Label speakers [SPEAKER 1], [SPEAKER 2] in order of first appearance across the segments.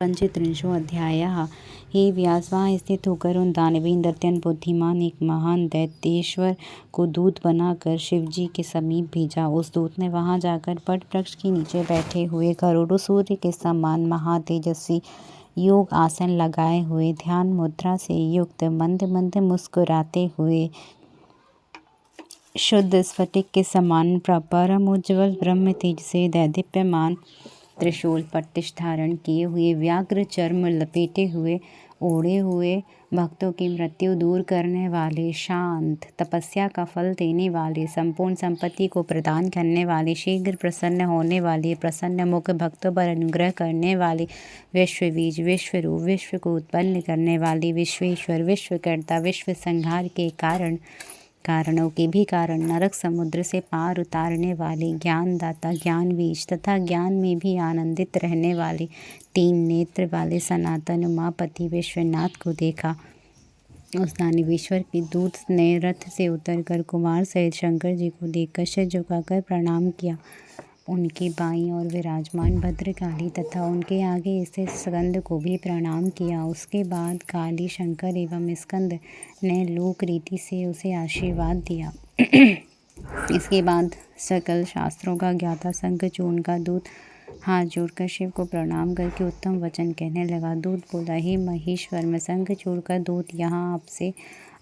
[SPEAKER 1] पंचत्रिंशो अध्यायः। हे व्यास, वहाँ स्थित होकर उन दानवेंद्र अत्यंत बुद्धिमान एक महान दैत्येश्वर को दूत बनाकर शिवजी के समीप भेजा। उस दूत ने वहाँ जाकर वट वृक्ष के नीचे बैठे हुए करोड़ों सूर्य के समान महातेजस्वी योग आसन लगाए हुए ध्यान मुद्रा से युक्त मंद मंद मुस्कुराते हुए शुद्ध स्फटिक के समान परम उज्ज्वल ब्रह्म तेज से दैदीप्यमान त्रिशूल पट्टिश धारण किए हुए व्याघ्र चर्म लपेटे हुए ओढ़े हुए भक्तों की मृत्यु दूर करने वाले शांत तपस्या का फल देने वाले संपूर्ण संपत्ति को प्रदान करने वाले शीघ्र प्रसन्न होने वाले प्रसन्न मुख भक्तों पर अनुग्रह करने वाले विश्वबीज विश्वरूप विश्व को उत्पन्न करने वाले विश्वेश्वर विश्वकर्ता विश्व संहार के कारणों के भी कारण नरक समुद्र से पार उतारने वाले ज्ञानदाता ज्ञान बीज तथा ज्ञान में भी आनंदित रहने वाले तीन नेत्र वाले सनातन उमापति विश्वनाथ को देखा। उस दानवेश्वर के दूत ने रथ से उतरकर कुमार सहित शंकर जी को देखकर सिर झुकाकर प्रणाम किया। उनकी बाईं ओर विराजमान भद्रकाली तथा उनके आगे स्थित स्कंद को भी प्रणाम किया। उसके बाद काली शंकर एवं स्कंद ने लोक रीति से उसे आशीर्वाद दिया। इसके बाद सकल शास्त्रों का ज्ञाता शंखचूर्ण का दूत हाथ जोड़कर शिव को प्रणाम करके उत्तम वचन कहने लगा। दूत बोला, हे महेश्वर, मैं शंखचूर्ण का दूत यहाँ आपसे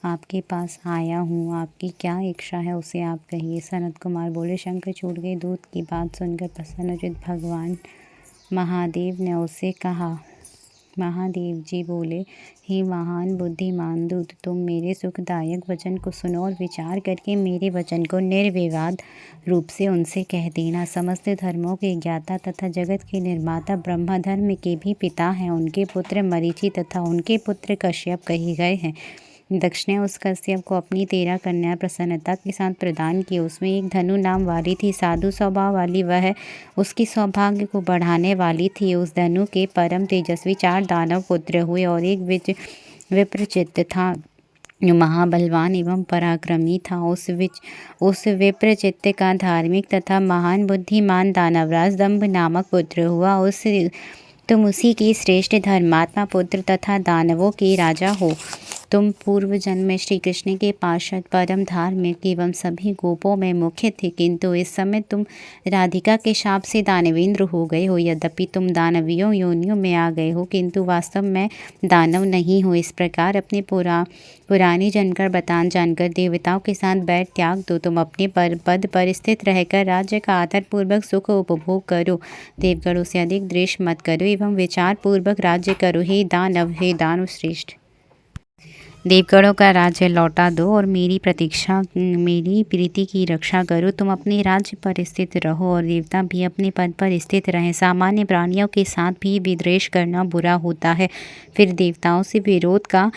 [SPEAKER 1] आपके पास आया हूँ। आपकी क्या इच्छा है उसे आप कहिए। सनत कुमार बोले, शंखचूड़ के दूत की बात सुनकर प्रसन्नचित्त भगवान महादेव ने उससे कहा। महादेव जी बोले, हे महान बुद्धिमान दूत, तुम मेरे सुखदायक वचन को सुनो और विचार करके मेरे वचन को निर्विवाद रूप से उनसे कह देना। समस्त धर्मों के ज्ञाता तथा जगत के निर्माता ब्रह्मा धर्म के भी पिता हैं। उनके पुत्र मरीचि तथा उनके पुत्र कश्यप कहे गए हैं। दक्ष ने उस कश्यप को अपनी 13 कन्या प्रसन्नता के साथ प्रदान की। उसमें एक धनु नाम वाली थी, साधु स्वभाव वाली। वह उसकी सौभाग्य को बढ़ाने वाली थी। उस धनु के परम तेजस्वी 4 दानव पुत्र हुए और एक विप्रचित्त था जो महाबलवान एवं पराक्रमी था। उस विप्रचित्त का धार्मिक तथा महान बुद्धिमान दानवराज दंभ नामक पुत्र हुआ। तुम उसी की श्रेष्ठ धर्मात्मा पुत्र तथा दानवों के राजा हो। तुम पूर्व जन्म में श्री कृष्ण के पार्षद परम धार्मिक एवं सभी गोपों में मुख्य थे, किंतु इस समय तुम राधिका के शाप से दानवेंद्र हो गए हो। यद्यपि तुम दानवियों योनियों में आ गए हो, किंतु वास्तव में दानव नहीं हो। इस प्रकार अपने पुरानी जनकर बतान जानकर देवताओं के साथ बैर त्याग दो। तुम अपने पद पर स्थित रहकर राज्य का आदर पूर्वक सुख उपभोग करो। देवगणों से अधिक द्वेष मत करो एवं विचार पूर्वक राज्य करो। हे दानव श्रेष्ठ, देवगणों का राज्य लौटा दो और मेरी प्रीति की रक्षा करो। तुम अपने राज्य पर स्थित रहो और देवता भी अपने पद पर स्थित रहें। सामान्य प्राणियों के साथ भी विद्वेष करना बुरा होता है। फिर देवताओं से विरोध का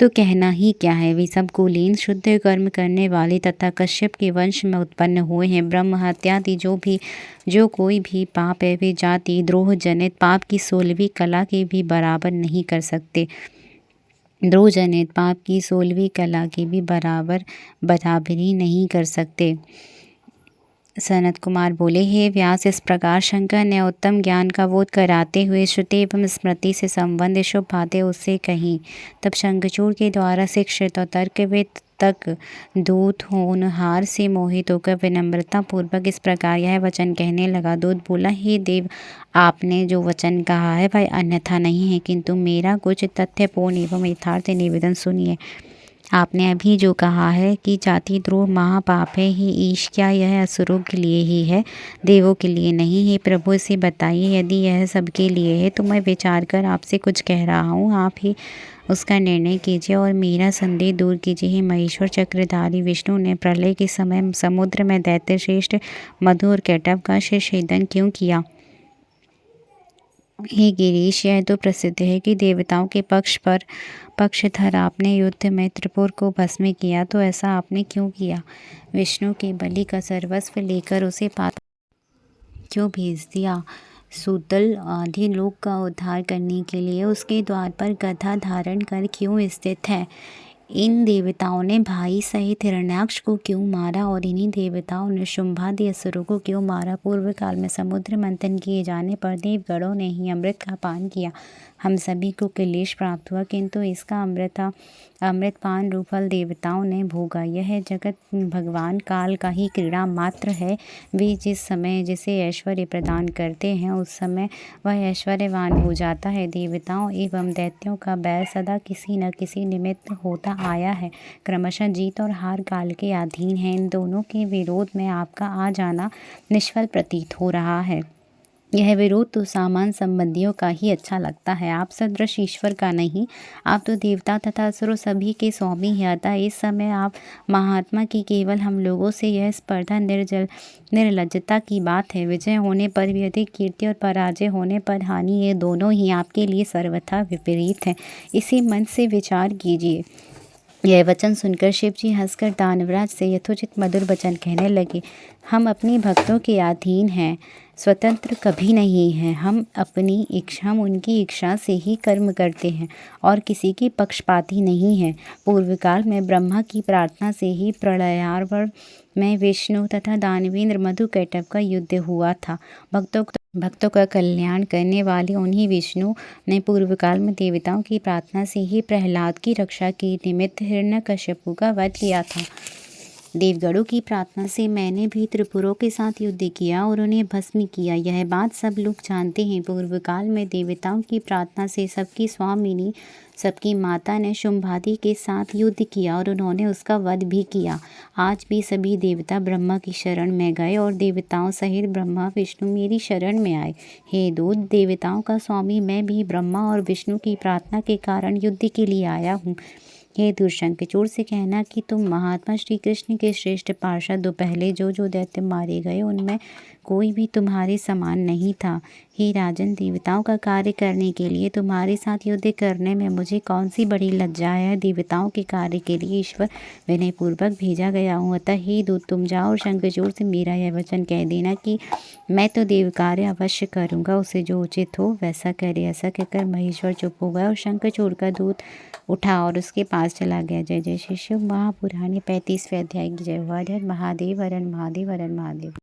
[SPEAKER 1] तो कहना ही क्या है। वे सब कुलीन शुद्ध कर्म करने वाले तथा कश्यप के वंश में उत्पन्न हुए हैं। ब्रह्म हत्यादि जो कोई भी पाप है, वे जाति द्रोह जनित पाप की 16वीं कला के भी बराबर नहीं कर सकते। द्रोह जनित पाप की 16वीं कला के भी बराबरी नहीं कर सकते। सनत कुमार बोले, हे व्यास, इस प्रकार शंकर ने उत्तम ज्ञान का बोध कराते हुए श्रुति एवं स्मृति से संबंध शुभ बातें उससे कहीं। तब शंखचूड़ के द्वारा शिक्षित और तर्कविद तक दूत होनहार से मोहित होकर विनम्रता पूर्वक इस प्रकार यह वचन कहने लगा। दूत बोला, हे देव, आपने जो वचन कहा है वह अन्यथा नहीं है, किंतु मेरा कुछ तथ्यपूर्ण एवं यथार्थ निवेदन सुनिए। आपने अभी जो कहा है कि जाति द्रोह महापाप है, ही ईश, क्या यह असुरों के लिए ही है, देवों के लिए नहीं है? प्रभु इसे बताइए। यदि यह सबके लिए है तो मैं विचार कर आपसे कुछ कह रहा हूँ, आप ही उसका निर्णय कीजिए और मेरा संदेह दूर कीजिए। हे महेश्वर चक्रधारी विष्णु ने प्रलय के समय समुद्र में दैत्य श्रेष्ठ मधु और कैटव का शिरछेदन क्यों किया? हे गिरीश, यह तो प्रसिद्ध है कि देवताओं के पक्षधर आपने युद्ध में त्रिपुर को भस्म किया, तो ऐसा आपने क्यों किया? विष्णु के बलि का सर्वस्व लेकर उसे पाताल क्यों भेज दिया? सूतल आदि लोक का उद्धार करने के लिए उसके द्वार पर गदा धारण कर क्यों स्थित है? इन देवताओं ने भाई सहित हिरण्याक्ष को क्यों मारा और इन्हीं देवताओं ने शुंभादि असुरों को क्यों मारा? पूर्व काल में समुद्र मंथन किए जाने पर देवगणों ने ही अमृत का पान किया। हम सभी को क्लेश प्राप्त हुआ, किंतु इसका अमृत पान रूप फल देवताओं ने भोगा। यह जगत भगवान काल का ही क्रीड़ा मात्र है। वे जिस समय जिसे ऐश्वर्य प्रदान करते हैं उस समय वह ऐश्वर्यवान हो जाता है। देवताओं एवं दैत्यों का बैर सदा किसी न किसी निमित्त होता आया है। क्रमशः जीत और हार काल के अधीन है। इन दोनों के विरोध में आपका आ जाना निष्फल प्रतीत हो रहा है। यह विरोध तो सामान्य संबंधियों का ही अच्छा लगता है, आप सदृश ईश्वर का नहीं। आप तो देवता तथा असुरों सभी के स्वामी हैं। अतः इस समय आप महात्मा की केवल हम लोगों से यह स्पर्धा निर्लज्जता की बात है। विजय होने पर भी अधिक कीर्ति और पराजय होने पर हानि, ये दोनों ही आपके लिए सर्वथा विपरीत हैं। इसी मन से विचार कीजिए। यह वचन सुनकर शिव जी हंसकर दानवराज से यथोचित मधुर वचन कहने लगे। हम अपनी भक्तों के अधीन हैं, स्वतंत्र कभी नहीं हैं। हम उनकी इच्छा से ही कर्म करते हैं और किसी की पक्षपाती नहीं हैं। पूर्व काल में ब्रह्मा की प्रार्थना से ही प्रलयार्वर में विष्णु तथा दानवेंद्र मधुकैटभ का युद्ध हुआ था। भक्तों का कल्याण करने वाले उन्हीं विष्णु ने पूर्व काल में देवताओं की प्रार्थना से ही प्रहलाद की रक्षा के निमित्त हिरण्यकश्यपु का वध किया था। देवगणों की प्रार्थना से मैंने भी त्रिपुरों के साथ युद्ध किया और उन्हें भस्म किया। यह बात सब लोग जानते हैं। पूर्व काल में देवताओं की प्रार्थना से सबकी स्वामिनी, सबकी माता ने शुंभादि के साथ युद्ध किया और उन्होंने उसका वध भी किया। आज भी सभी देवता ब्रह्मा की शरण में गए और देवताओं सहित ब्रह्मा विष्णु मेरी शरण में आए। हे दूत, देवताओं का स्वामी मैं भी ब्रह्मा और विष्णु की प्रार्थना के कारण युद्ध के लिए आया हूँ। हे दुष्यंतचूड़ से कहना कि तुम महात्मा श्री कृष्ण के श्रेष्ठ पार्षद हो। पहले जो दैत्य मारे गए उनमें कोई भी तुम्हारे समान नहीं था। हे राजन, देवताओं का कार्य करने के लिए तुम्हारे साथ युद्ध करने में मुझे कौन सी बड़ी लज्जा है। देवताओं के कार्य के लिए ईश्वर विनयपूर्वक भेजा गया हूँ। अतः हे दूत, तुम जाओ और शंखचूड़ से मेरा यह वचन कह देना कि मैं तो देव कार्य अवश्य करूँगा, उसे जो उचित हो वैसा करे। ऐसा कहकर महेश्वर चुप हो गया और शंखचूड़ का दूत उठा और उसके पास चला गया। जय जय श्री शिव महापुराण 35वें अध्याय की जय। हर हर महादेव, हर हर महादेव, हर हर महादेव।